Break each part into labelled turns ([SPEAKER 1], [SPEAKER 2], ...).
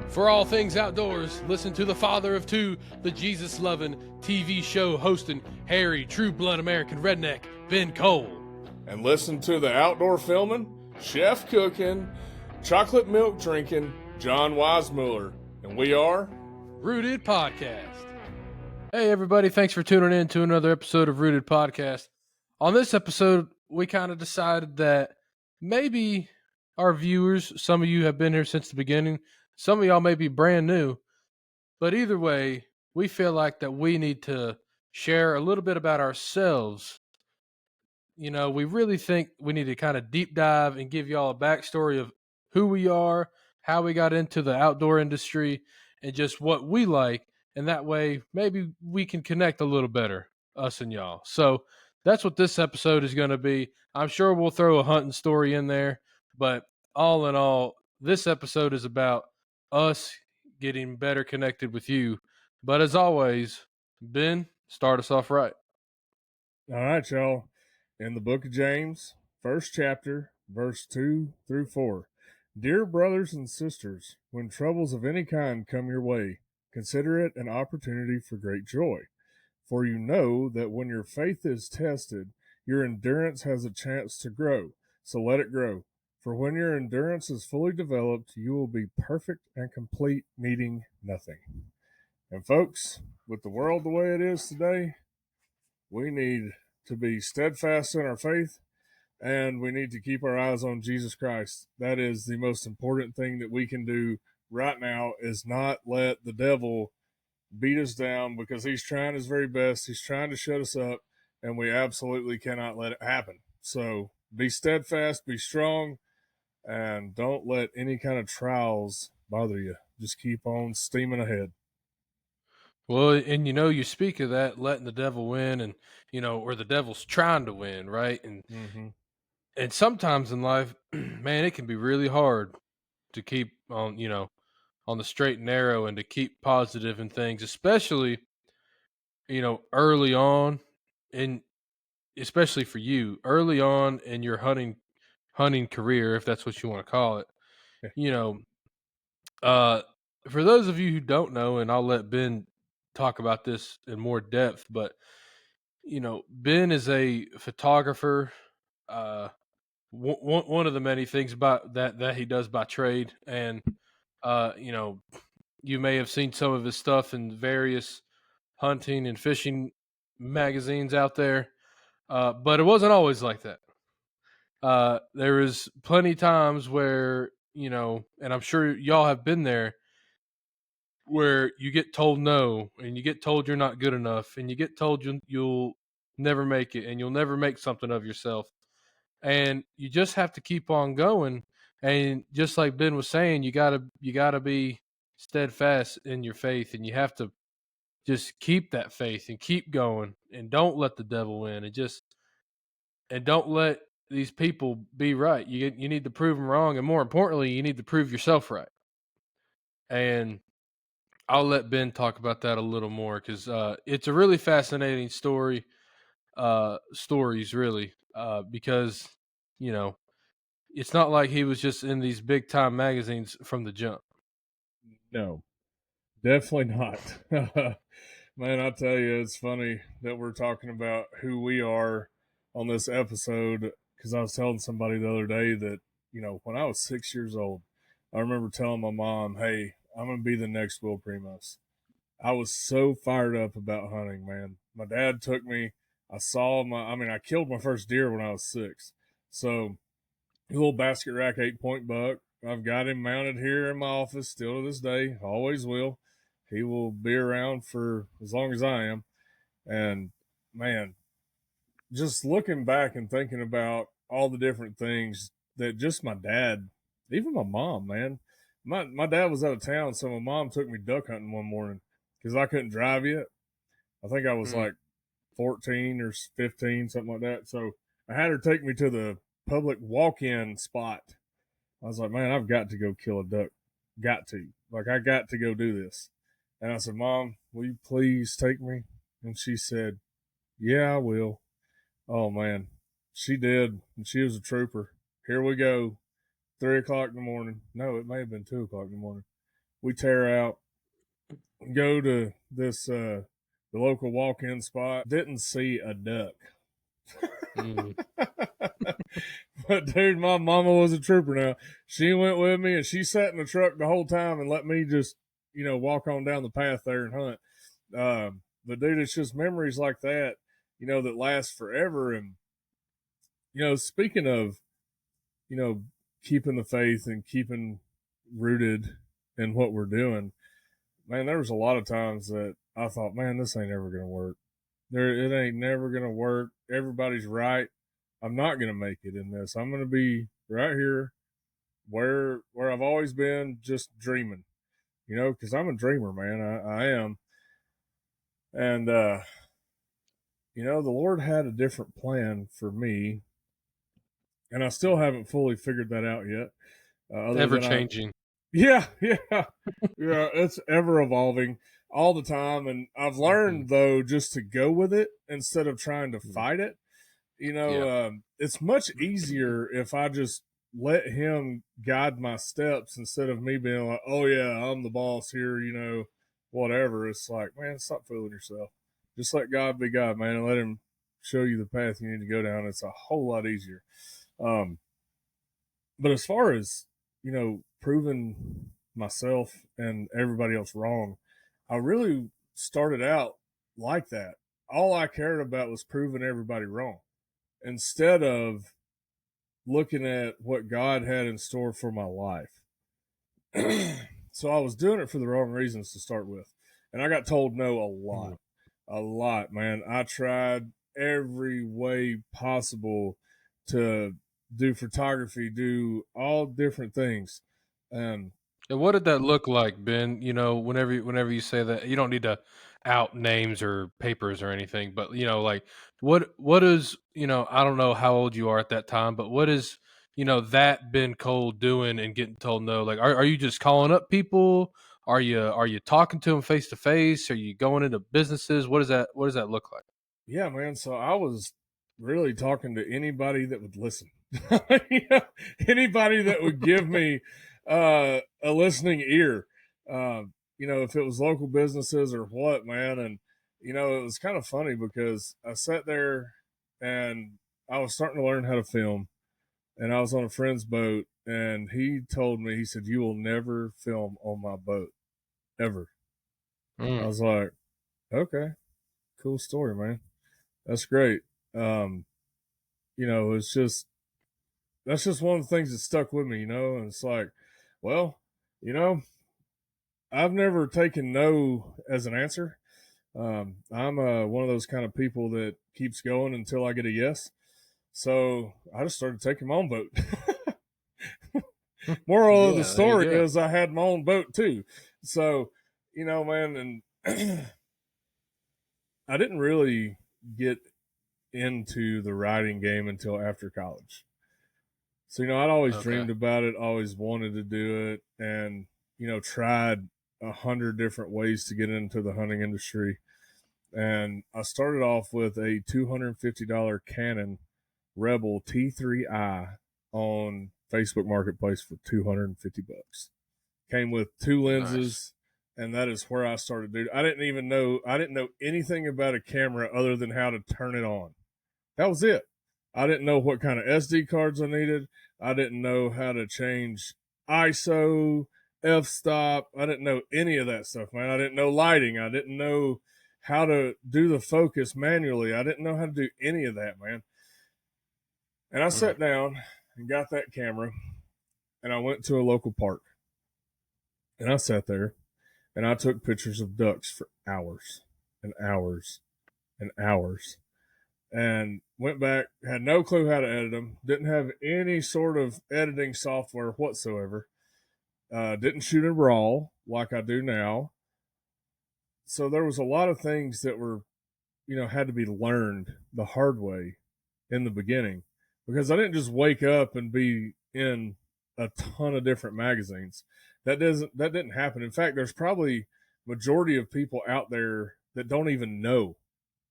[SPEAKER 1] For all things outdoors, listen to the father of two, the Jesus-loving TV show hosting hairy, true-blood American redneck, Ben Cole.
[SPEAKER 2] And listen to the outdoor filming, chef cooking, chocolate milk drinking, John Weissmuller. And we are
[SPEAKER 1] Rooted Podcast. Hey everybody, thanks for tuning in to another episode of Rooted Podcast. On this episode, we kind of decided that maybe our viewers, some of you have been here since the beginning, some of y'all may be brand new, but either way, we feel like that we need to share a little bit about ourselves. You know, we really think we need to kind of deep dive and give y'all a backstory of who we are, how we got into the outdoor industry, and just what we like. And that way, maybe we can connect a little better, us and y'all. So that's what this episode is going to be. I'm sure we'll throw a hunting story in there, but all in all, this episode is about us getting better connected with you. But as always, Ben, start us off right.
[SPEAKER 2] all right, y'all. In the book of James, first chapter, verse 2 through 4. Dear brothers and sisters, when troubles of any kind come your way, consider it an opportunity for great joy. For you know that when your faith is tested, your endurance has a chance to grow. So let it grow. For when your endurance is fully developed, you will be perfect and complete, needing nothing. And folks, with the world the way it is today, we need to be steadfast in our faith, and we need to keep our eyes on Jesus Christ. That is the most important thing that we can do right now, is not let the devil beat us down, because he's trying his very best. He's trying to shut us up, and we absolutely cannot let it happen. So be steadfast, be strong, and don't let any kind of trials bother you. Just keep on steaming ahead.
[SPEAKER 1] Well, and you speak of that, letting the devil win, and or the devil's trying to win, right? And sometimes in life, man, it can be really hard to keep on the straight and narrow and to keep positive in things, especially early on, and especially for you early on in your hunting career, if that's what you want to call it. You know, uh, for those of you who don't know, and I'll let Ben talk about this in more depth, but Ben is a photographer. One of the many things about that he does by trade, and uh, you know, you may have seen some of his stuff in various hunting and fishing magazines out there, but it wasn't always like that. There was plenty times where and I'm sure y'all have been there, where you get told no, and you get told you're not good enough, and you get told you'll never make it, and you'll never make something of yourself, and you just have to keep on going. And just like Ben was saying, you gotta be steadfast in your faith, and you have to just keep that faith and keep going, and don't let the devil win, and don't let these people be right. You need to prove them wrong, and more importantly, you need to prove yourself right. And I'll let Ben talk about that a little more, because it's a really fascinating stories really, because you know it's not like he was just in these big time magazines from the jump.
[SPEAKER 2] No, definitely not. Man, I tell you, it's funny that we're talking about who we are on this episode, because I was telling somebody the other day that, when I was 6 years old, I remember telling my mom, hey, I'm going to be the next Will Primus. I was so fired up about hunting, man. My dad took me. I killed my first deer when I was 6. So, a little basket rack 8-point buck. I've got him mounted here in my office still to this day. Always will. He will be around for as long as I am. And man, just looking back and thinking about all the different things that just my dad, even my mom, man. My dad was out of town, so my mom took me duck hunting one morning because I couldn't drive yet. I think I was like 14 or 15, something like that. So I had her take me to the public walk-in spot. I was like, man, I've got to go kill a duck. Got to. Like, I got to go do this. And I said, Mom, will you please take me? And she said, yeah, I will. Oh, man. She did. And she was a trooper. Here we go. 3 o'clock in the morning. No, it may have been 2 o'clock in the morning. we tear out, go to this the local walk-in spot. Didn't see a duck.
[SPEAKER 1] Mm.
[SPEAKER 2] But dude, my mama was a trooper. Now she went with me, and she sat in the truck the whole time and let me just walk on down the path there and hunt. But dude, it's just memories like that, that last forever. And speaking of keeping the faith and keeping rooted in what we're doing, man, there was a lot of times that I thought, man, this ain't ever gonna work. It ain't never gonna work. Everybody's right. I'm not gonna make it in this. I'm gonna be right here where I've always been, just dreaming. Because I'm a dreamer, man. I am. And the Lord had a different plan for me, and I still haven't fully figured that out yet.
[SPEAKER 1] Ever changing.
[SPEAKER 2] Yeah. It's ever evolving all the time, and I've learned though just to go with it instead of trying to fight it. It's much easier if I just let Him guide my steps instead of me being like, "Oh yeah, I'm the boss here," whatever. It's like, man, stop fooling yourself. Just let God be God, man, and let Him show you the path you need to go down. It's a whole lot easier. But as far as proving myself and everybody else wrong, I really started out like that. All I cared about was proving everybody wrong instead of looking at what God had in store for my life. So I was doing it for the wrong reasons to start with. And I got told no a lot, man. I tried every way possible to do photography, do all different things.
[SPEAKER 1] And what did that look like, Ben? Whenever you say that, you don't need to out names or papers or anything, but like what is I don't know how old you are at that time, but what is that Ben Cole doing and getting told no? Like, are you just calling up people? Are you talking to them face to face? Are you going into businesses? What does that look like?
[SPEAKER 2] Yeah, man. So I was really talking to anybody that would listen. Anybody that would give me a listening ear. If it was local businesses or what, man. And it was kind of funny because I sat there and I was starting to learn how to film, and I was on a friend's boat, and he told me, he said, "You will never film on my boat, ever." I was like, okay, cool story, man. That's great. It's that's just one of the things that stuck with me, and it's like, well, I've never taken no as an answer. I'm one of those kind of people that keeps going until I get a yes. So I just started taking my own boat. Moral of the story is I had my own boat too. So, man, and I didn't really get into the writing game until after college. So, I'd always dreamed about it, always wanted to do it, and, tried 100 different ways to get into the hunting industry. And I started off with a $250 Canon Rebel T3i on Facebook Marketplace for $250. Came with 2 lenses, and that is where I started, dude. I didn't know anything about a camera other than how to turn it on. That was it. I didn't know what kind of SD cards I needed. I didn't know how to change ISO, f-stop. I didn't know any of that stuff, man. I didn't know lighting. I didn't know how to do the focus manually. I didn't know how to do any of that, man. And I sat down and got that camera, and I went to a local park. And I sat there, and I took pictures of ducks for hours and hours and hours. And went back, had no clue how to edit them, didn't have any sort of editing software whatsoever, didn't shoot in RAW like I do now. So there was a lot of things that were, had to be learned the hard way in the beginning, because I didn't just wake up and be in a ton of different magazines. That didn't happen. In fact, there's probably majority of people out there that don't even know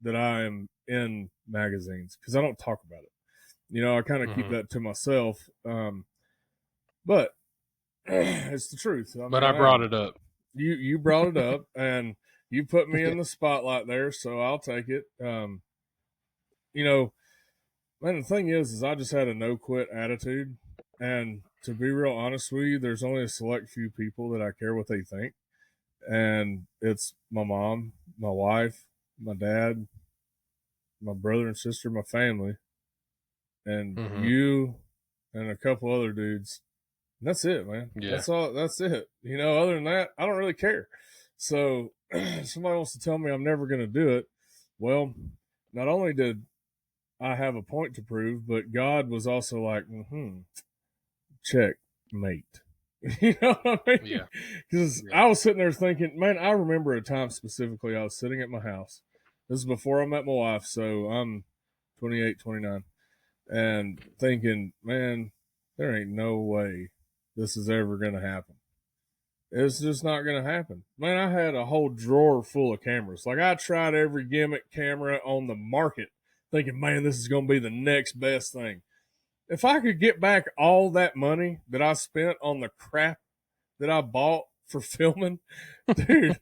[SPEAKER 2] that I am in magazines because I don't talk about it. I kind of keep that to myself. But it's the truth.
[SPEAKER 1] I brought it up.
[SPEAKER 2] you brought it up, and you put me in the spotlight there, so I'll take it. You know, man, the thing is I just had a no quit attitude, and to be real honest with you, there's only a select few people that I care what they think, and it's my mom, my wife, my dad, my brother and sister, my family, and you, and a couple other dudes. That's it, man.
[SPEAKER 1] Yeah.
[SPEAKER 2] That's all. That's it. You know, other than that, I don't really care. So, somebody wants to tell me I'm never going to do it. Well, not only did I have a point to prove, but God was also like, checkmate. You know what I mean?
[SPEAKER 1] Yeah.
[SPEAKER 2] Because I was sitting there thinking, man, I remember a time specifically. I was sitting at my house. This is before I met my wife, so I'm 28, 29, and thinking, man, there ain't no way this is ever going to happen. It's just not going to happen. Man, I had a whole drawer full of cameras. Like, I tried every gimmick camera on the market, thinking, man, this is going to be the next best thing. If I could get back all that money that I spent on the crap that I bought for filming, dude,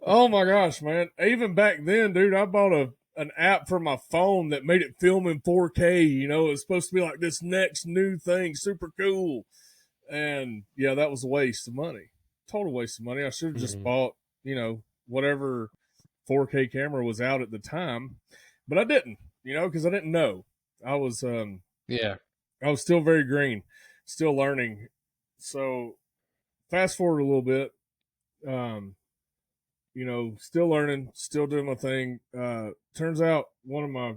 [SPEAKER 2] oh my gosh, man. Even back then, dude, I bought an app for my phone that made it film in 4K. You know, it's supposed to be like this next new thing, super cool. And yeah, that was a waste of money. Total waste of money. I should have just bought, you know, whatever 4K camera was out at the time, but I didn't, you know, because I didn't know. I was I was still very green, still learning. So fast forward a little bit, you know, still learning, still doing my thing. Turns out one of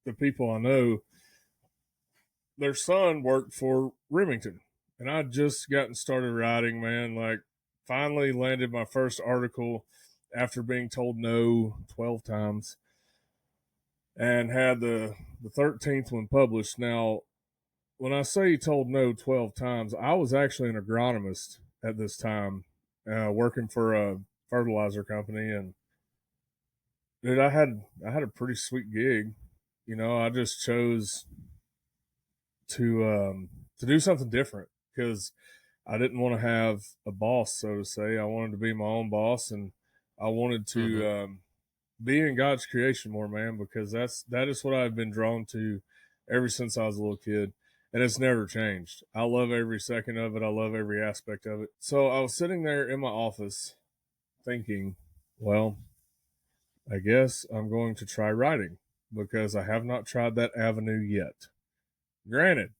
[SPEAKER 2] the people I know, their son worked for Remington, and I'd just gotten started writing, man. Like, finally landed my first article after being told no 12 times, and had the 13th one published. Now, when I say told no 12 times, I was actually an agronomist at this time, working for a fertilizer company, and dude, I had a pretty sweet gig. You know, I just chose to do something different because I didn't want to have a boss, so to say. I wanted to be my own boss, and I wanted to be in God's creation more, man, because that is what I've been drawn to ever since I was a little kid, and it's never changed. I love every second of it. I love every aspect of it. So I was sitting there in my office thinking, well, I guess I'm going to try writing because I have not tried that avenue yet. Granted,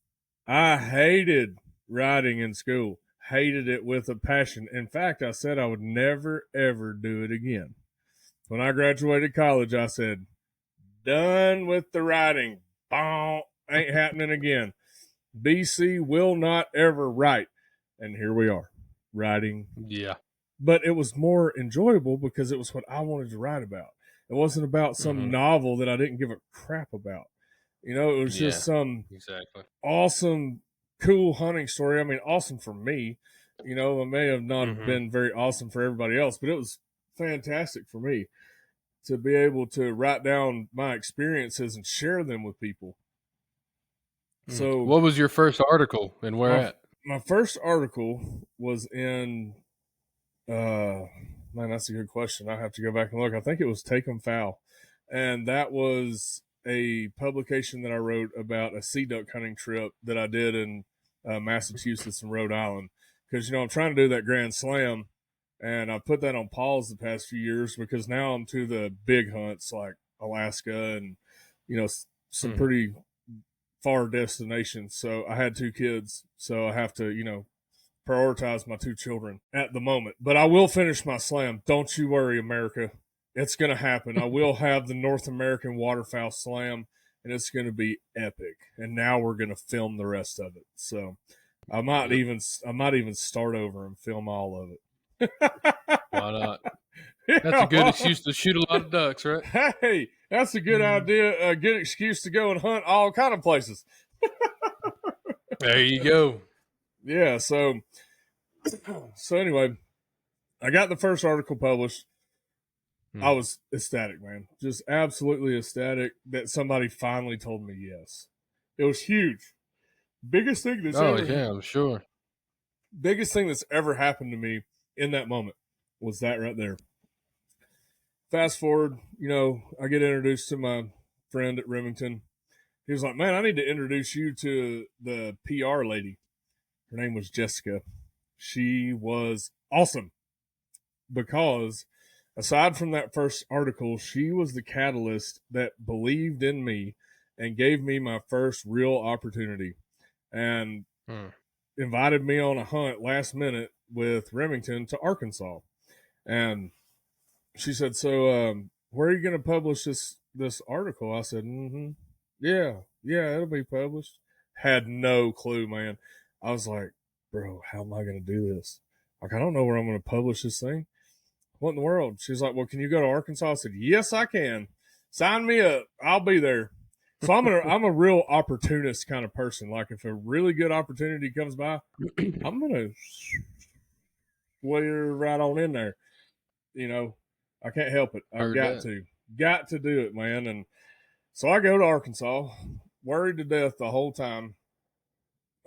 [SPEAKER 2] I hated writing in school, hated it with a passion. In fact, I said I would never, ever do it again. When I graduated college, I said, done with the writing. Bonk, ain't happening again. BC will not ever write. And here we are, writing.
[SPEAKER 1] Yeah.
[SPEAKER 2] But it was more enjoyable because it was what I wanted to write about. It wasn't about some novel that I didn't give a crap about. You know, it was just some awesome, cool hunting story. I mean, awesome for me. You know, it may have not been very awesome for everybody else, but it was fantastic for me to be able to write down my experiences and share them with people. So,
[SPEAKER 1] what was your first article and where at?
[SPEAKER 2] My first article was in, man, that's a good question. I have to go back and look. I think it was Take 'em Foul. And that was a publication that I wrote about a sea duck hunting trip that I did in Massachusetts and Rhode Island. Because, you know, I'm trying to do that Grand Slam, and I put that on pause the past few years because now I'm to the big hunts like Alaska and, you know, some pretty far destinations. So I had 2 kids, so I have to, you know, prioritize my 2 children at the moment. But I will finish my slam. Don't you worry, America. It's going to happen. I will have the North American Waterfowl Slam, and it's going to be epic. And now we're going to film the rest of it. So I might even start over and film all of it.
[SPEAKER 1] Why not? That's a good excuse to shoot a lot of ducks, right?
[SPEAKER 2] Hey, that's a good idea. A good excuse to go and hunt all kind of places.
[SPEAKER 1] There you go.
[SPEAKER 2] Yeah. So anyway, I got the first article published. I was ecstatic, man. Just absolutely ecstatic that somebody finally told me yes. It was huge. Biggest thing that's
[SPEAKER 1] I'm sure.
[SPEAKER 2] biggest thing that's ever happened to me in that moment was that right there. Fast forward, I get introduced to my friend at Remington. He was like, man, I need to introduce you to the PR lady. Her name was Jessica. She was awesome because aside from that first article, she was the catalyst that believed in me and gave me my first real opportunity and invited me on a hunt last minute with Remington to Arkansas. And she said, so where are you going to publish this article? I said, yeah, it'll be published. Had no clue, man. I was like, bro, how am I going to do this? Like, I don't know where I'm going to publish this thing. What in the world? She's like, well, can you go to Arkansas? I said, yes, I can. Sign me up. I'll be there. So I'm a real opportunist kind of person. Like, if a really good opportunity comes by, I'm going to we're right on in there. I can't help it. I've got to do it, man. And so I go to Arkansas, worried to death the whole time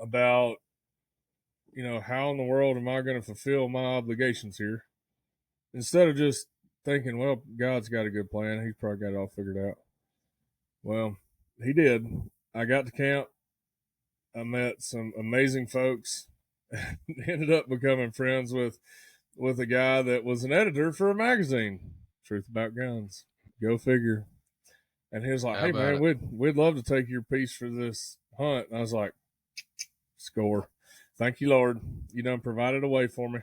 [SPEAKER 2] about, how in the world am I going to fulfill my obligations here? Instead of just thinking, well, God's got a good plan. He's probably got it all figured out. Well, he did. I got to camp. I met some amazing folks. Ended up becoming friends with a guy that was an editor for a magazine, Truth About Guns. Go figure. And he was like, hey, man, we'd love to take your piece for this hunt. And I was like, score. Thank you, Lord. You done provided a way for me.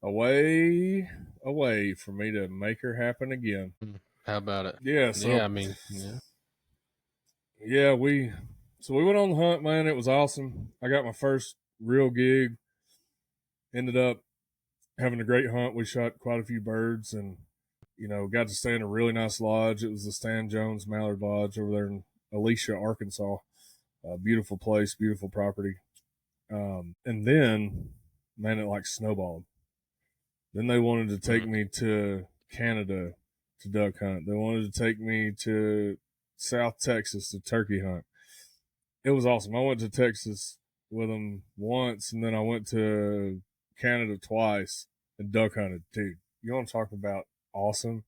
[SPEAKER 2] A way for me to make her happen again.
[SPEAKER 1] How about it?
[SPEAKER 2] Yeah. So, yeah, we went on the hunt, man. It was awesome. I got my first real gig. Ended up having a great hunt. We shot quite a few birds and, got to stay in a really nice lodge. It was the Stan Jones Mallard Lodge over there in Alicia, Arkansas. Beautiful place, beautiful property. And then, man, it like snowballed. Then they wanted to take me to Canada to duck hunt. They wanted to take me to South Texas to turkey hunt. It was awesome. I went to Texas with them once, and then I went to Canada twice and duck hunted. Dude, you want to talk about awesome?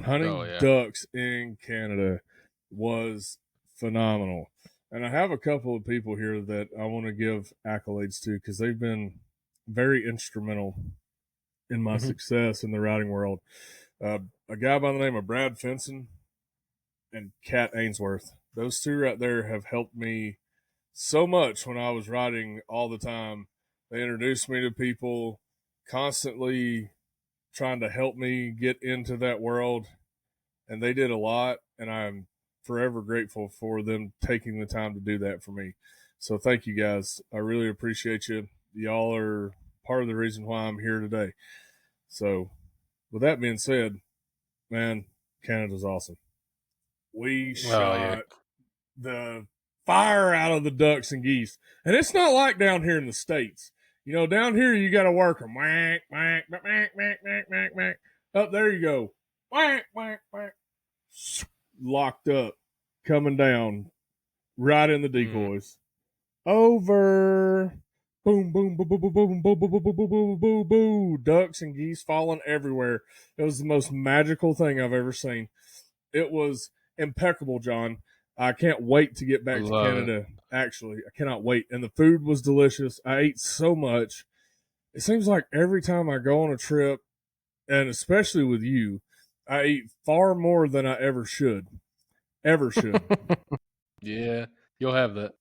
[SPEAKER 2] Hunting ducks in Canada was phenomenal. And I have a couple of people here that I want to give accolades to because they've been very instrumental in my success in the riding world. A guy by the name of Brad Fenson and Kat Ainsworth. Those two right there have helped me so much when I was riding all the time. They introduced me to people, constantly trying to help me get into that world. And they did a lot, and I'm forever grateful for them taking the time to do that for me. So thank you guys. I really appreciate you. Y'all are part of the reason why I'm here today. So with that being said, man, Canada's awesome. We shot the fire out of the ducks and geese. And it's not like down here in the States. Down here you got to work them. Whack, whack, whack, whack, whack, whack, whack. Up there you go. Whack, whack, whack. Locked up. Coming down. Right in the decoys. Over. Boom, boom, boom, boom, boom, boom, boom, boom, boom, boom, boom, boom, boom, boom. Ducks and geese falling everywhere. It was the most magical thing I've ever seen. It was impeccable, John. I can't wait to get back to Canada. Actually, I cannot wait. And the food was delicious. I ate so much. It seems like every time I go on a trip, and especially with you, I eat far more than I ever should.
[SPEAKER 1] Yeah, you'll have that.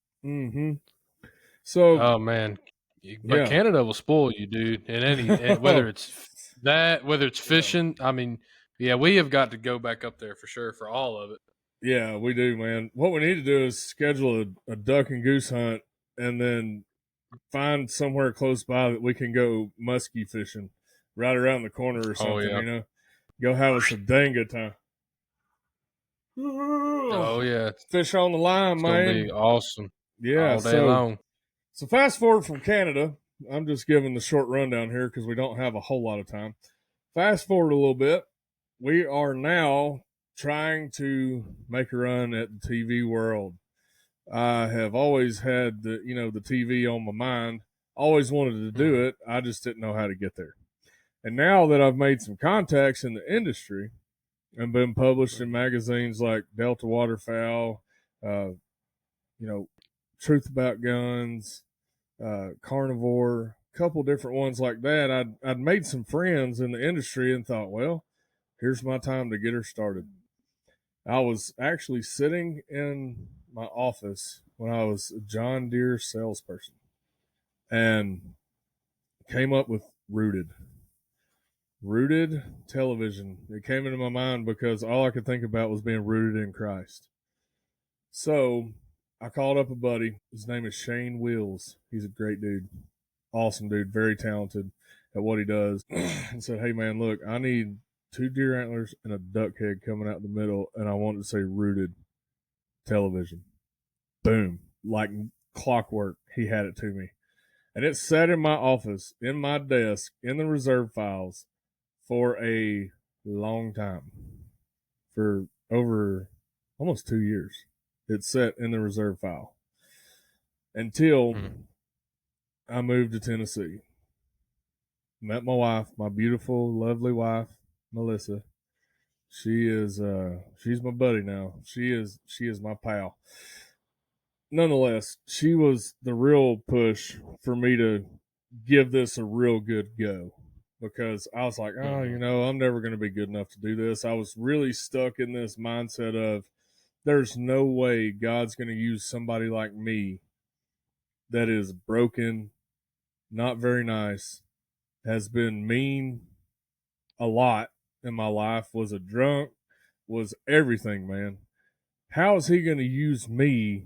[SPEAKER 2] So,
[SPEAKER 1] oh man, but Canada will spoil you, dude. And whether it's fishing, I mean, yeah, we have got to go back up there for sure for all of it.
[SPEAKER 2] Yeah, we do, man. What we need to do is schedule a duck and goose hunt, and then find somewhere close by that we can go muskie fishing, right around the corner or something. Go have us a dang good time.
[SPEAKER 1] Oh yeah,
[SPEAKER 2] fish on the line, man.
[SPEAKER 1] Gonna be awesome.
[SPEAKER 2] Yeah,
[SPEAKER 1] all day long.
[SPEAKER 2] So fast forward from Canada. I'm just giving the short rundown here because we don't have a whole lot of time. Fast forward a little bit. We are now trying to make a run at the TV world. I have always had the TV on my mind. Always wanted to do it. I just didn't know how to get there. And now that I've made some contacts in the industry and been published in magazines like Delta Waterfowl, Truth About Guns, Carnivore, a couple different ones like that, I'd made some friends in the industry and thought, well, here's my time to get her started. I was actually sitting in my office when I was a John Deere salesperson and came up with Rooted television. It came into my mind because all I could think about was being rooted in Christ. So I called up a buddy. His name is Shane Wills. He's a great dude. Awesome dude. Very talented at what he does. And said, hey, man, look, I need 2 deer antlers and a duck head coming out the middle, and I wanted to say Rooted television. Boom. Like clockwork, he had it to me. And it sat in my office, in my desk, in the reserve files for a long time. For over almost 2 years. It sat in the reserve file until I moved to Tennessee. Met my wife, my beautiful, lovely wife, Melissa. She is she's my buddy now. She is my pal. Nonetheless, she was the real push for me to give this a real good go, because I was like, oh, I'm never going to be good enough to do this. I was really stuck in this mindset of there's no way God's going to use somebody like me that is broken, not very nice, has been mean a lot in my life, was a drunk, was everything, man. How is he going to use me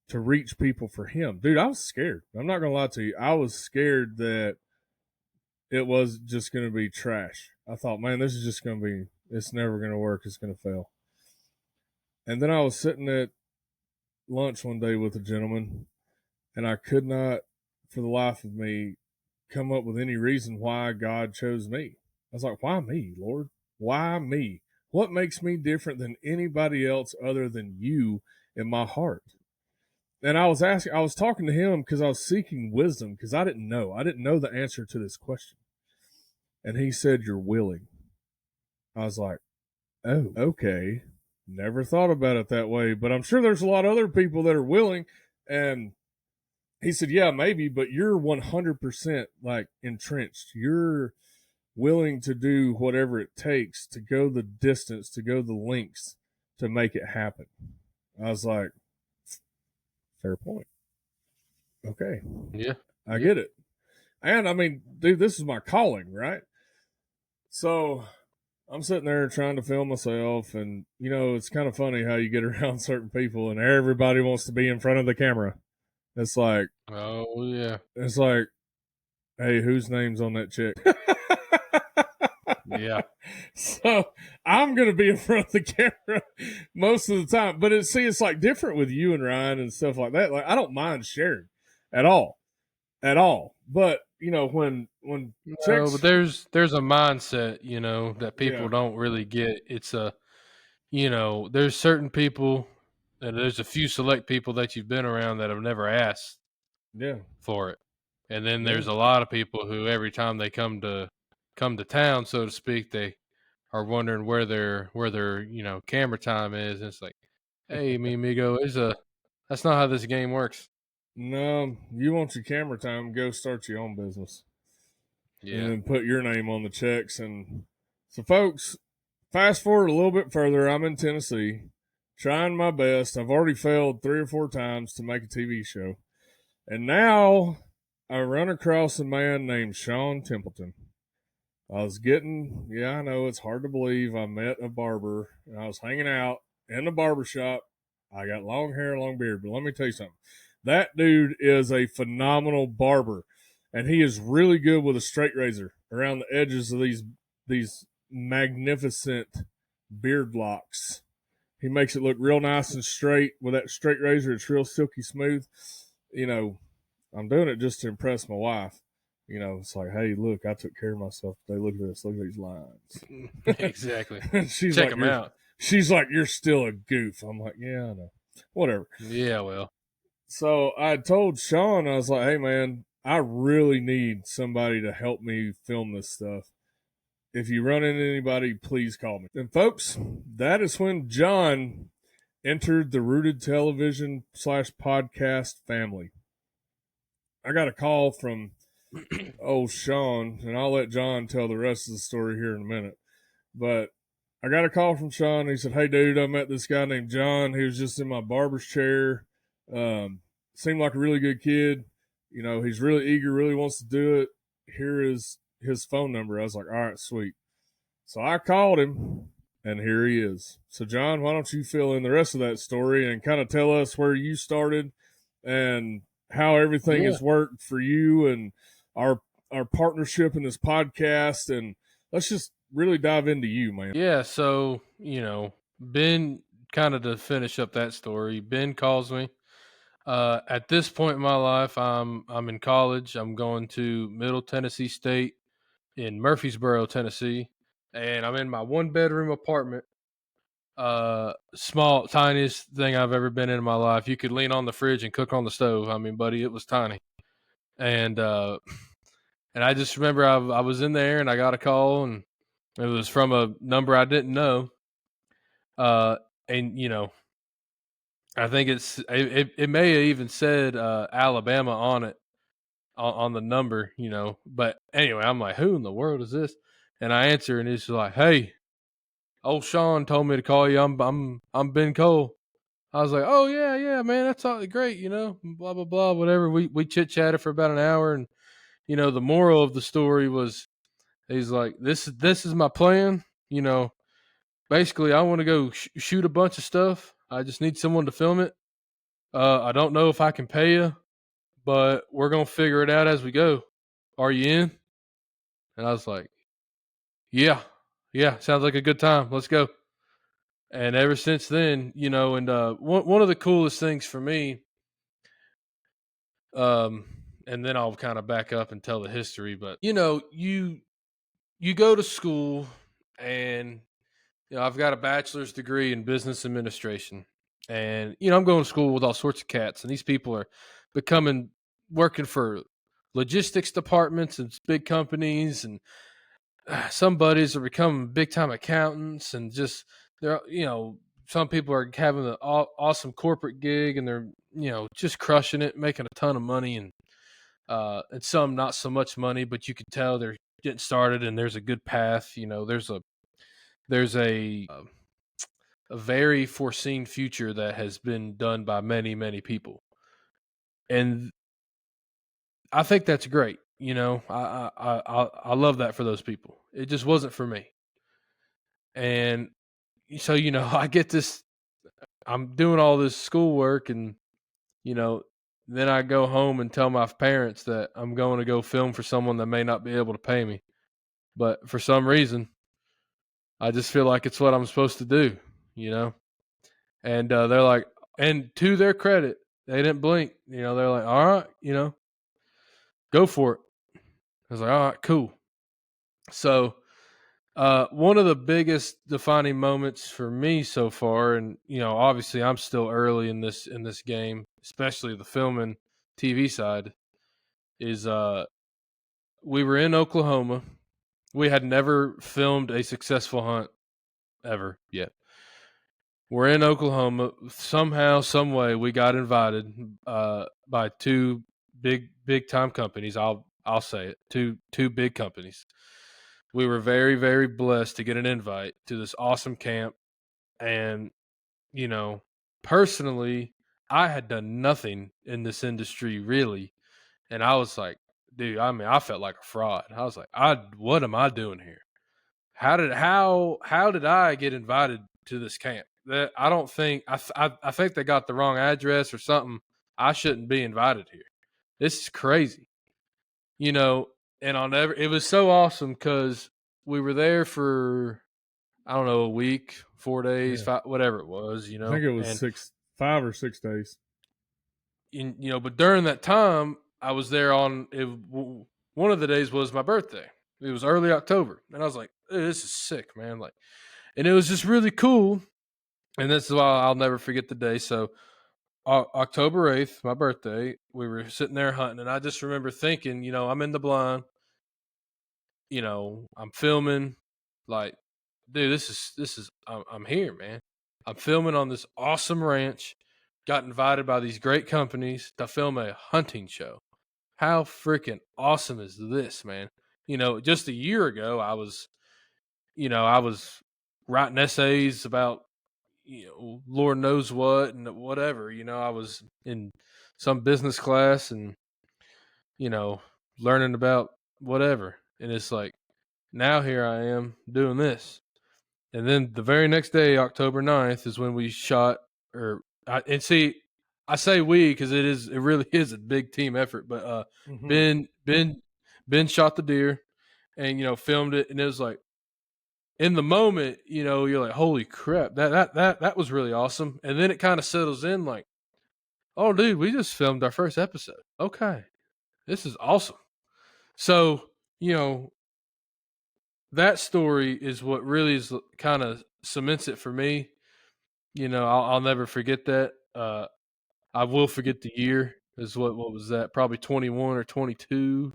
[SPEAKER 2] to reach people for him? Dude, I was scared. I'm not going to lie to you. I was scared that it was just going to be trash. I thought, man, this is just going to be, it's never going to work. It's going to fail. And then I was sitting at lunch one day with a gentleman, and I could not, for the life of me, come up with any reason why God chose me. I was like, why me, Lord? Why me? What makes me different than anybody else other than you in my heart? And I was talking to him because I was seeking wisdom, because I didn't know the answer to this question. And he said, you're willing. I was like, oh, okay. Never thought about it that way, but I'm sure there's a lot of other people that are willing. And he said, yeah, maybe, but you're 100% like entrenched. You're willing to do whatever it takes to go the distance, to go the lengths to make it happen. I was like, fair point. Okay.
[SPEAKER 1] Yeah.
[SPEAKER 2] I get it. And I mean, dude, this is my calling, right? So I'm sitting there trying to film myself, and it's kind of funny how you get around certain people and everybody wants to be in front of the camera. It's like,
[SPEAKER 1] oh yeah,
[SPEAKER 2] it's like, hey, whose name's on that check?
[SPEAKER 1] Yeah.
[SPEAKER 2] So I'm going to be in front of the camera most of the time, but it's like different with you and Ryan and stuff like that. Like, I don't mind sharing at all. But when
[SPEAKER 1] No, but there's a mindset, that people
[SPEAKER 2] Yeah.
[SPEAKER 1] don't really get. It's there's certain people, and there's a few select people that you've been around that have never asked
[SPEAKER 2] Yeah.
[SPEAKER 1] for it. And then
[SPEAKER 2] Yeah.
[SPEAKER 1] there's a lot of people who every time they come to town, so to speak, they are wondering where their camera time is. And it's like, hey, mi amigo, that's not how this game works.
[SPEAKER 2] No, you want your camera time, go start your own business.
[SPEAKER 1] Yeah.
[SPEAKER 2] And then put your name on the checks. And so, folks, fast forward a little bit further. I'm in Tennessee, trying my best. I've already failed 3 or 4 times to make a TV show. And now I run across a man named Sean Templeton. I know it's hard to believe. I met a barber, and I was hanging out in the barber shop. I got long hair, long beard, but let me tell you something. That dude is a phenomenal barber, and he is really good with a straight razor around the edges of these magnificent beard locks. He makes it look real nice and straight with that straight razor. It's real silky smooth. I'm doing it just to impress my wife. It's like, hey, look, I took care of myself today. Look at this. Look at these lines.
[SPEAKER 1] Exactly.
[SPEAKER 2] She's
[SPEAKER 1] Check
[SPEAKER 2] like,
[SPEAKER 1] them out.
[SPEAKER 2] She's like, you're still a goof. I'm like, yeah, I know. Whatever.
[SPEAKER 1] Yeah, well.
[SPEAKER 2] So I told Sean, I was like, hey, man, I really need somebody to help me film this stuff. If you run into anybody, please call me. And folks, that is when John entered the Rooted Television / podcast family. I got a call from old Sean, and I'll let John tell the rest of the story here in a minute. But I got a call from Sean. He said, "Hey, dude, I met this guy named John. He was just in my barber's chair. Seemed like a really good kid. You know, he's really eager, really wants to do it. Here is his phone number." I was like, "All right, sweet." So I called him, and here he is. So, John, why don't you fill in the rest of that story and kind of tell us where you started and how everything has worked for you and our partnership in this podcast, and let's just really dive into you, man.
[SPEAKER 1] Yeah, so, Ben, kind of to finish up that story, Ben calls me. At this point in my life, I'm in college. I'm going to Middle Tennessee State in Murfreesboro, Tennessee, and I'm in my 1-bedroom apartment. Small, tiniest thing I've ever been in my life. You could lean on the fridge and cook on the stove. I mean, buddy, it was tiny. And and I just remember I was in there and I got a call, and it was from a number I didn't know. And I think it may have even said Alabama on it on the number, But anyway, I'm like, who in the world is this? And I answer, and it's like, hey, old Sean told me to call you. I'm Ben Cole. I was like, oh yeah, man, that's all great, blah blah blah, whatever. We chit chatted for about an hour, and the moral of the story was, he's like, this is my plan. Basically, I want to go shoot a bunch of stuff. I just need someone to film it. I don't know if I can pay you, but we're gonna figure it out as we go. Are you in? And I was like, yeah, sounds like a good time. Let's go. And ever since then, and one of the coolest things for me, and then I'll kind of back up and tell the history. But you go to school, and I've got a bachelor's degree in business administration, and I'm going to school with all sorts of cats, and these people are working for logistics departments and big companies, and some buddies are becoming big time accountants, and just they're some people are having an awesome corporate gig, and they're just crushing it, making a ton of money, and some not so much money, but you could tell they're getting started, and there's a good path. There's a very foreseen future that has been done by many, many people, and I think that's great. I love that for those people. It just wasn't for me, and so I get this. I'm doing all this schoolwork, and then I go home and tell my parents that I'm going to go film for someone that may not be able to pay me, but for some reason, I just feel like it's what I'm supposed to do. And they're like, and to their credit, they didn't blink. They're like, all right, go for it. I was like, all right, cool. So, one of the biggest defining moments for me so far, and obviously I'm still early in this game, especially the filming TV side, is we were in Oklahoma. We had never filmed a successful hunt ever yet. We're in Oklahoma. Somehow, some way, we got invited by two big time companies. I'll say it. Two big companies. We were very, very blessed to get an invite to this awesome camp. And, personally, I had done nothing in this industry really. And I was like, dude, I felt like a fraud. I was like, what am I doing here? How did I get invited to this camp? That I don't think I think they got the wrong address or something. I shouldn't be invited here. This is crazy. And I'll never. It was so awesome because we were there for I don't know, a week, 4 days, 5, whatever it was.
[SPEAKER 2] I think it was 5 or 6 days.
[SPEAKER 1] But during that time, I was there on one of the days was my birthday. It was early October, and I was like, hey, "This is sick, man!" And it was just really cool. And this is why I'll never forget the day. So October 8th, my birthday, we were sitting there hunting, and I just remember thinking, I'm in the blind, I'm filming, like, dude, I'm here, man. I'm filming on this awesome ranch. Got invited by these great companies to film a hunting show. How freaking awesome is this, man? Just a year ago, I was writing essays about, Lord knows what and whatever. I was in some business class and, you know, learning about whatever. And it's like, now here I am doing this. And then the very next day, October 9th, is when we shot, and see, I say we because it really is a big team effort. But Ben, Ben shot the deer, and filmed it, and it was like, in the moment, you're like, holy crap, that was really awesome. And then it kind of settles in, like, oh, dude, we just filmed our first episode. Okay, this is awesome. So that story is what really is kind of cements it for me. I'll never forget that. I will forget the year. Is what was that? Probably 21 or 22.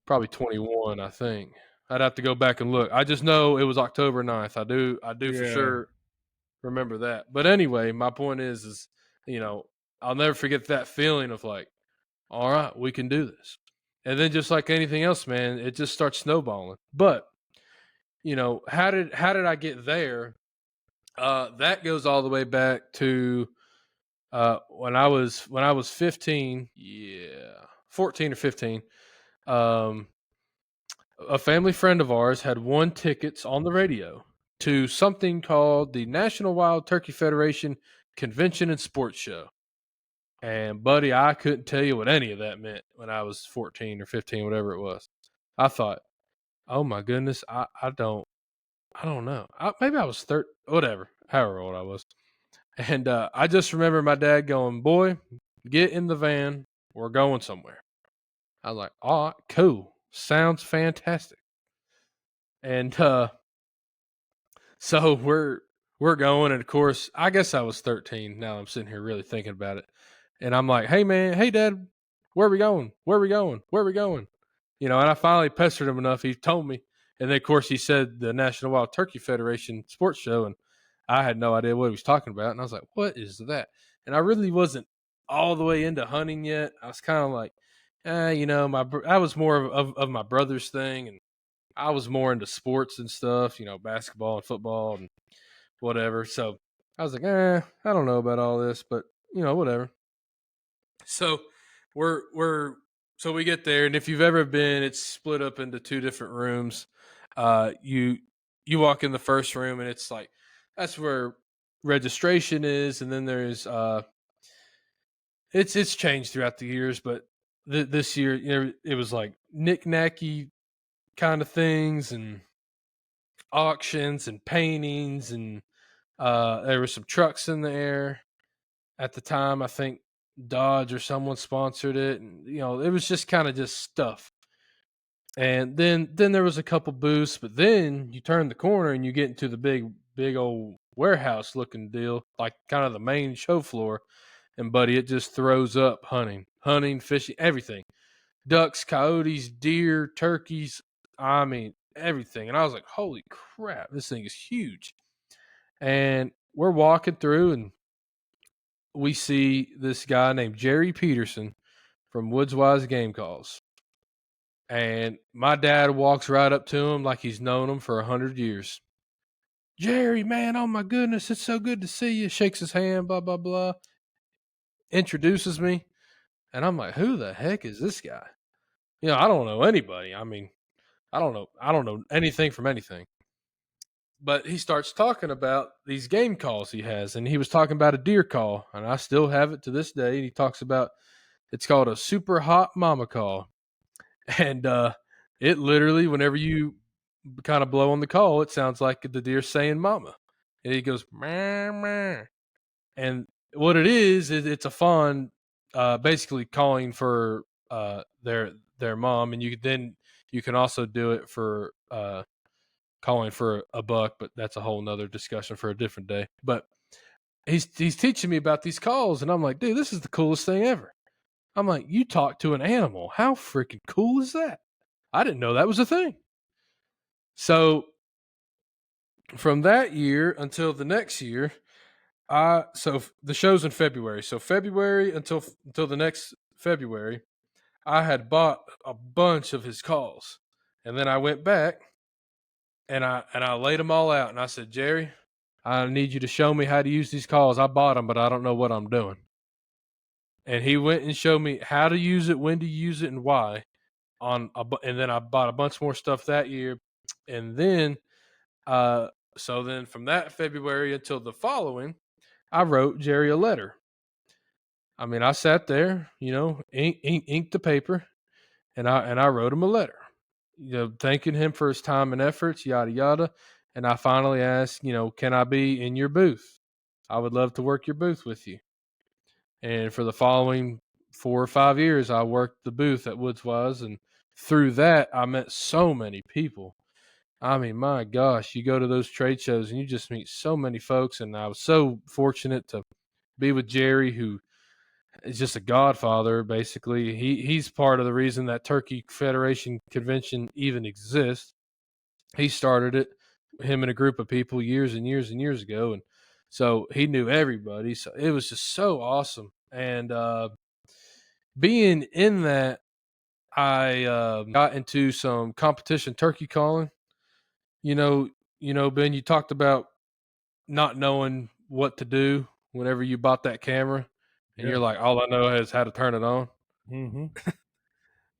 [SPEAKER 1] Probably 21, I think. I'd have to go back and look. I just know it was October 9th. I do for sure remember that. But anyway, my point is I'll never forget that feeling of like, all right, we can do this. And then just like anything else, man, it just starts snowballing. But how did I get there? That goes all the way back to when I was 15, 14 or 15. A family friend of ours had won tickets on the radio to something called the National Wild Turkey Federation Convention and Sports Show. And buddy, I couldn't tell you what any of that meant when I was 14 or 15, whatever it was. I thought, oh my goodness, I don't know. Maybe I was 30, whatever, however old I was. And I just remember my dad going, boy, get in the van. We're going somewhere. I was like, all right, cool. Sounds fantastic. And so we're going, and of course, I guess I was 13. Now I'm sitting here really thinking about it, and I'm like, "Hey man, hey dad, where are we going? Where are we going? Where are we going?" And I finally pestered him enough. He told me, and then of course he said the National Wild Turkey Federation Sports Show, and I had no idea what he was talking about, and I was like, "What is that?" And I really wasn't all the way into hunting yet. I was kind of like, I was more of my brother's thing, and I was more into sports and stuff, basketball and football and whatever. So I was like, I don't know about all this, but whatever. So we get there, and if you've ever been, it's split up into two different rooms. You walk in the first room, and it's like that's where registration is, and then there's it's changed throughout the years, but this year, it was like knick-knacky kind of things and auctions and paintings, and there were some trucks in the air at the time. I think Dodge or someone sponsored it, and it was just kind of just stuff. And then there was a couple booths, but then you turn the corner and you get into the big old warehouse looking deal, like kind of the main show floor. And buddy, it just throws up hunting, fishing, everything. Ducks, coyotes, deer, turkeys, I mean, everything. And I was like, holy crap, this thing is huge. And we're walking through, and we see this guy named Jerry Peterson from Woods Wise Game Calls. And my dad walks right up to him like he's known him for 100 years. Jerry, man, oh my goodness, it's so good to see you. Shakes his hand, blah, blah, blah. Introduces me. And I'm like, who the heck is this guy? I don't know anybody. I mean, I don't know anything from anything. But he starts talking about these game calls he has, and he was talking about a deer call, and I still have it to this day. And he talks about it's called a super hot mama call, and it literally, whenever you kind of blow on the call, it sounds like the deer saying "mama," and he goes "meh, meh." And what it is it's a fawn, basically calling for their mom, and you can also do it for calling for a buck, but that's a whole nother discussion for a different day. But he's teaching me about these calls, and I'm like, dude, this is the coolest thing ever. I'm like, you talk to an animal. How freaking cool is that? I didn't know that was a thing. So from that year until the next year, so the show's in February. So February until the next February, I had bought a bunch of his calls, and then I went back and I laid them all out, and I said, Jerry, I need you to show me how to use these calls. I bought them, but I don't know what I'm doing. And he went and showed me how to use it, when to use it, and why. And then I bought a bunch more stuff that year, and then so then from that February until the following, I wrote Jerry a letter. I mean, I sat there, inked the paper, and I wrote him a letter, thanking him for his time and efforts, yada yada. And I finally asked, can I be in your booth? I would love to work your booth with you. And for the following 4 or 5 years, I worked the booth at Woods Wise, and through that, I met so many people. I mean, my gosh, you go to those trade shows and you just meet so many folks. And I was so fortunate to be with Jerry, who is just a godfather, basically. He's part of the reason that Turkey Federation Convention even exists. He started it, him and a group of people, years and years and years ago. And so he knew everybody. So it was just so awesome. And being in that, I got into some competition turkey calling. Ben, you talked about not knowing what to do whenever you bought that camera, and you're like, all I know is how to turn it on.
[SPEAKER 2] Mm-hmm.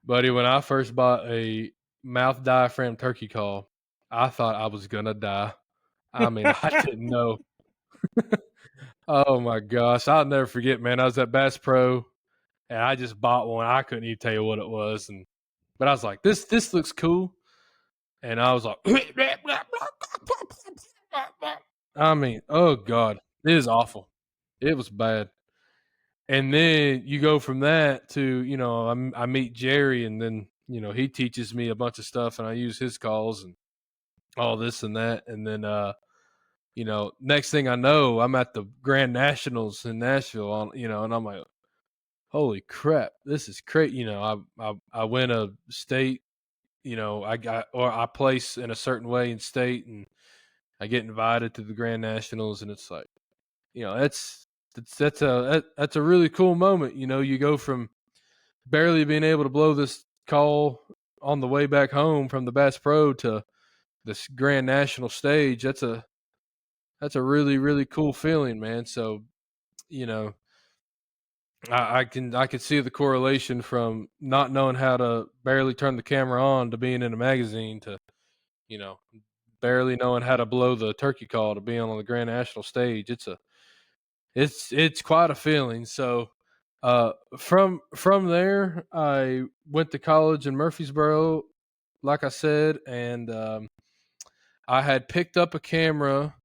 [SPEAKER 1] Buddy, when I first bought a mouth diaphragm turkey call, I thought I was gonna die. I mean, I didn't know. Oh my gosh, I'll never forget, man. I was at Bass Pro, and I just bought one. I couldn't even tell you what it was, but I was like, this looks cool, and I was like, I mean, oh God, it is awful. It was bad. And then you go from that to, I meet Jerry, and then, he teaches me a bunch of stuff, and I use his calls and all this and that. And then, next thing I know, I'm at the Grand Nationals in Nashville and I'm like, holy crap, this is great. I win a state, I place in a certain way in state, and I get invited to the Grand Nationals, and it's like, that's a really cool moment. You go from barely being able to blow this call on the way back home from the Bass Pro to this Grand National stage. That's a really, really cool feeling, man. So, I can see the correlation from not knowing how to barely turn the camera on to being in a magazine to, barely knowing how to blow the turkey call to being on the Grand National stage. It's quite a feeling. So from there, I went to college in Murfreesboro, like I said, and I had picked up a camera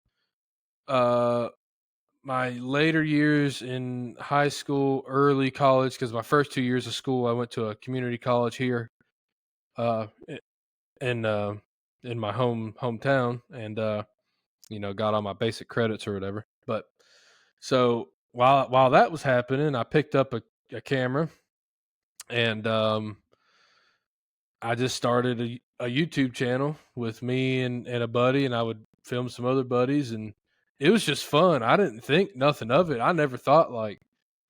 [SPEAKER 1] my later years in high school, early college, because my first 2 years of school, I went to a community college here in my hometown, and got all my basic credits or whatever. But so while that was happening, I picked up a camera, and I just started a YouTube channel with me and a buddy, and I would film some other buddies, and it was just fun. I didn't think nothing of it. I never thought like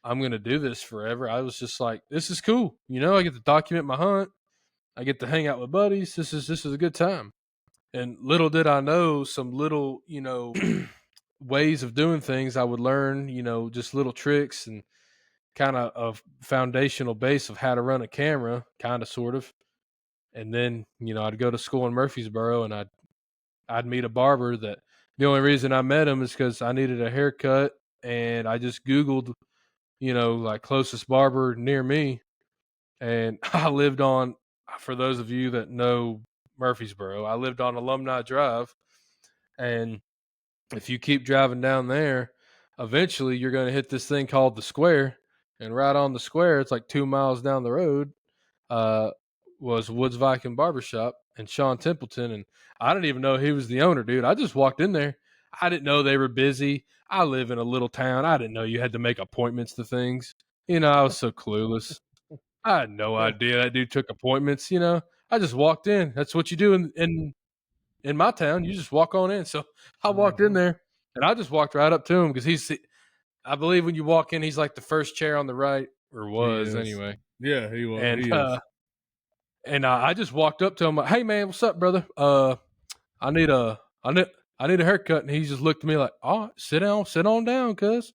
[SPEAKER 1] I'm going to do this forever. I was just like, this is cool. I get to document my hunt. I get to hang out with buddies. This is a good time. And little did I know some little, ways of doing things I would learn, just little tricks and kind of a foundational base of how to run a camera, kind of, sort of. And then, I'd go to school in Murfreesboro, and I'd meet a barber that the only reason I met him is because I needed a haircut, and I just Googled, like closest barber near me. And I lived on, for those of you that know Murfreesboro, I lived on Alumni Drive. And if you keep driving down there, eventually you're going to hit this thing called the Square. And right on the Square, it's like 2 miles down the road, was Woods Viking Barbershop and Sean Templeton. And I didn't even know he was the owner, dude. I just walked in there. I didn't know they were busy. I live in a little town. I didn't know you had to make appointments to things. You know, I was so clueless. I had no idea that dude took appointments. You know, I just walked in. That's what you do in my town. You just walk on in. So I walked in there, and I just walked right up to him because I believe when you walk in, he's like the first chair on the right, or
[SPEAKER 2] He
[SPEAKER 1] was
[SPEAKER 2] is.
[SPEAKER 1] anyway.
[SPEAKER 2] Yeah, he was.
[SPEAKER 1] And
[SPEAKER 2] He is.
[SPEAKER 1] I just walked up to him, like, "Hey man, what's up, brother? I need a I need a haircut." And he just looked at me like, "All right, sit on down, cuz."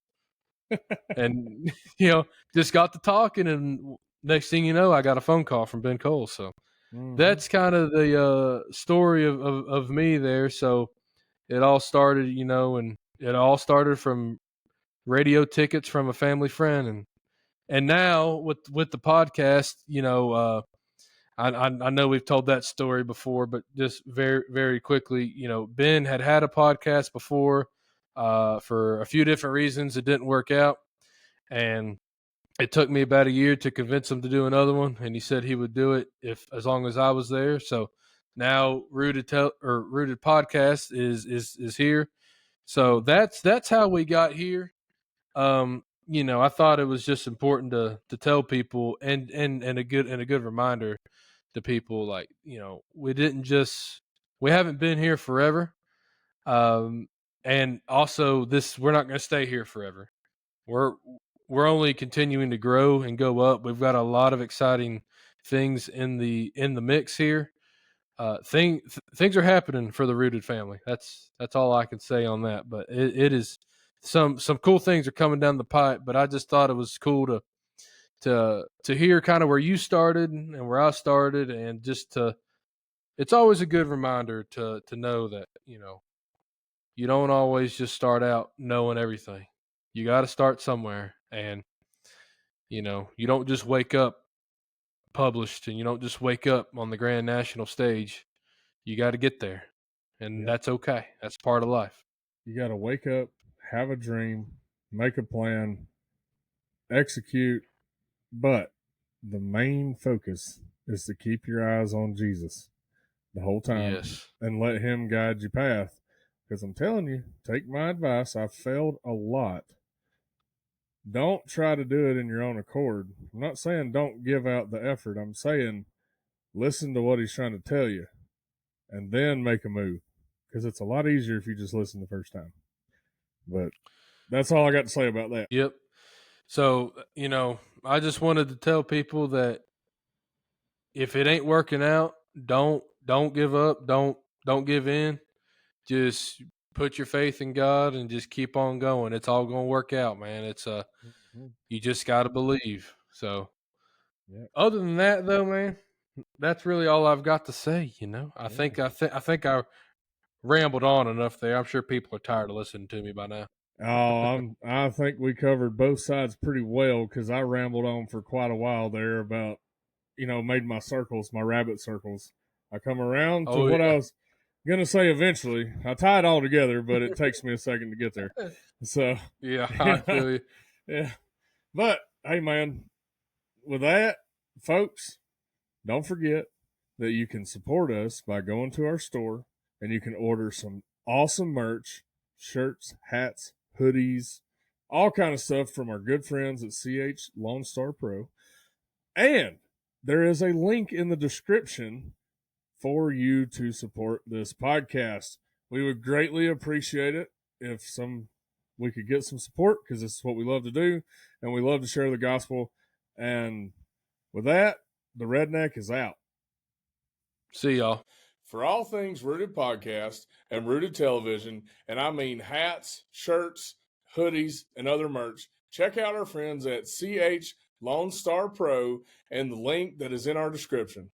[SPEAKER 1] And just got to talking, and next thing you know, I got a phone call from Ben Cole. So that's kind of the story of me there. So it all started, and it all started from radio tickets from a family friend, and now with the podcast, I know we've told that story before, but just very, very quickly, Ben had a podcast before for a few different reasons. It didn't work out. And it took me about a year to convince him to do another one. And he said he would do it as long as I was there. So now Rooted Podcast is here. So that's how we got here. I thought it was just important to tell people and a good reminder to people, like, we haven't been here forever. And also we're not going to stay here forever. We're only continuing to grow and go up. We've got a lot of exciting things in the mix here. Things are happening for the Rooted family. That's all I can say on that. But it is some cool things are coming down the pipe. But I just thought it was cool to hear kind of where you started and where I started, and just it's always a good reminder to know that you don't always just start out knowing everything. You got to start somewhere, and you don't just wake up published, and you don't just wake up on the grand national stage. You got to get there, and that's okay. That's part of life.
[SPEAKER 2] You got to wake up, have a dream, make a plan, execute, but the main focus is to keep your eyes on Jesus the whole time.
[SPEAKER 1] Yes.
[SPEAKER 2] And let him guide your path. Because I'm telling you, take my advice. I've failed a lot. Don't try to do it in your own accord. I'm not saying don't give out the effort. I'm saying listen to what he's trying to tell you and then make a move. Because it's a lot easier if you just listen the first time. But that's all I got to say about that.
[SPEAKER 1] Yep. So, I just wanted to tell people that if it ain't working out, don't give up. Don't give in. Just put your faith in God and just keep on going. It's all going to work out, man. It's you just got to believe. So, other than that, though, man, that's really all I've got to say. I think I rambled on enough there. I'm sure people are tired of listening to me by now.
[SPEAKER 2] I think we covered both sides pretty well, because I rambled on for quite a while there about, made my circles, my rabbit circles. I come around to what I was going to say eventually. I tie it all together, but it takes me a second to get there. So,
[SPEAKER 1] yeah, I feel you.
[SPEAKER 2] Yeah. But, hey, man, with that, folks, don't forget that you can support us by going to our store, and you can order some awesome merch, shirts, hats, hoodies, all kind of stuff from our good friends at CH Lone Star Pro. And there is a link in the description for you to support this podcast. We would greatly appreciate it if we could get some support, because this is what we love to do, and we love to share the gospel. And with that, the Redneck is out.
[SPEAKER 1] See y'all.
[SPEAKER 2] For all things Rooted Podcast and Rooted Television, and I mean hats, shirts, hoodies, and other merch, check out our friends at CH Lone Star Pro and the link that is in our description.